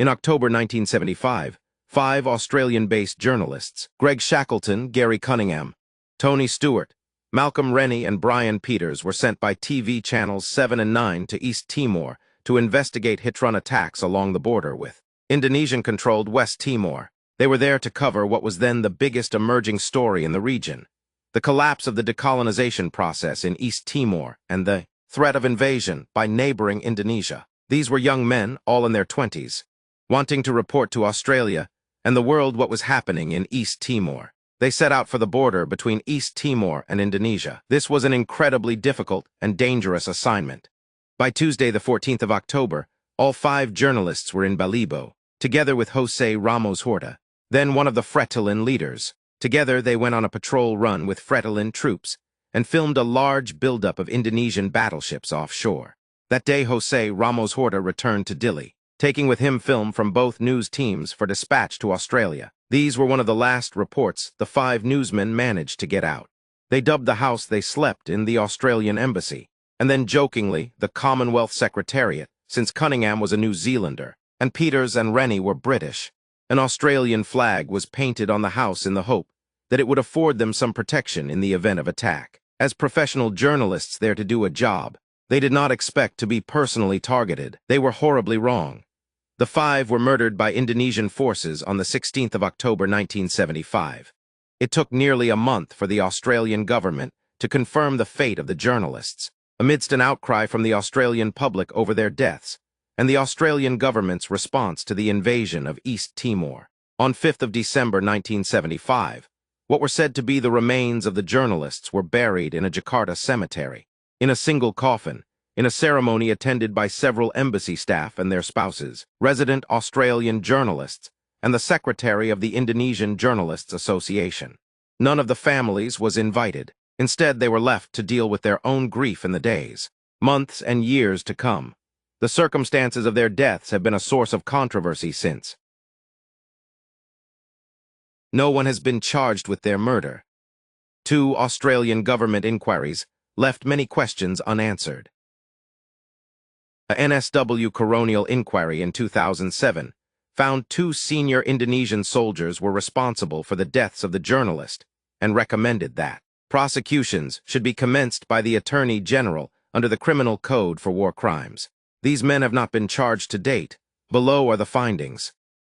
In October 1975, 5 Australian-based journalists, Greg Shackleton, Gary Cunningham, Tony Stewart, Malcolm Rennie, and Brian Peters, were sent by TV channels 7 and 9 to East Timor to investigate hit-run attacks along the border with Indonesian-controlled West Timor. They were there to cover what was then the biggest emerging story in the region: the collapse of the decolonization process in East Timor and the threat of invasion by neighboring Indonesia. These were young men, all in their 20s, wanting to report to Australia and the world what was happening in East Timor. They set out for the border between East Timor and Indonesia. This was an incredibly difficult and dangerous assignment. By Tuesday, the 14th of October, all 5 journalists were in Balibo, together with Jose Ramos Horta, then one of the Fretilin leaders. Together, they went on a patrol run with Fretilin troops and filmed a large buildup of Indonesian battleships offshore. That day, Jose Ramos Horta returned to Dili, taking with him film from both news teams for dispatch to Australia. These were one of the last reports the 5 newsmen managed to get out. They dubbed the house they slept in the Australian Embassy, and then jokingly the Commonwealth Secretariat, since Cunningham was a New Zealander, and Peters and Rennie were British. An Australian flag was painted on the house in the hope that it would afford them some protection in the event of attack. As professional journalists there to do a job, they did not expect to be personally targeted. They were horribly wrong. The 5 were murdered by Indonesian forces on the 16th of October 1975. It took nearly a month for the Australian government to confirm the fate of the journalists, amidst an outcry from the Australian public over their deaths, and the Australian government's response to the invasion of East Timor. On 5th of December 1975, what were said to be the remains of the journalists were buried in a Jakarta cemetery, in a single coffin, in a ceremony attended by several embassy staff and their spouses, resident Australian journalists, and the secretary of the Indonesian Journalists Association. None of the families was invited. Instead, they were left to deal with their own grief in the days, months, and years to come. The circumstances of their deaths have been a source of controversy since. No one has been charged with their murder. 2 Australian government inquiries left many questions unanswered. A NSW coronial inquiry in 2007 found 2 senior Indonesian soldiers were responsible for the deaths of the journalist and recommended that prosecutions should be commenced by the Attorney General under the Criminal Code for war crimes. These men have not been charged to date. Below are the findings.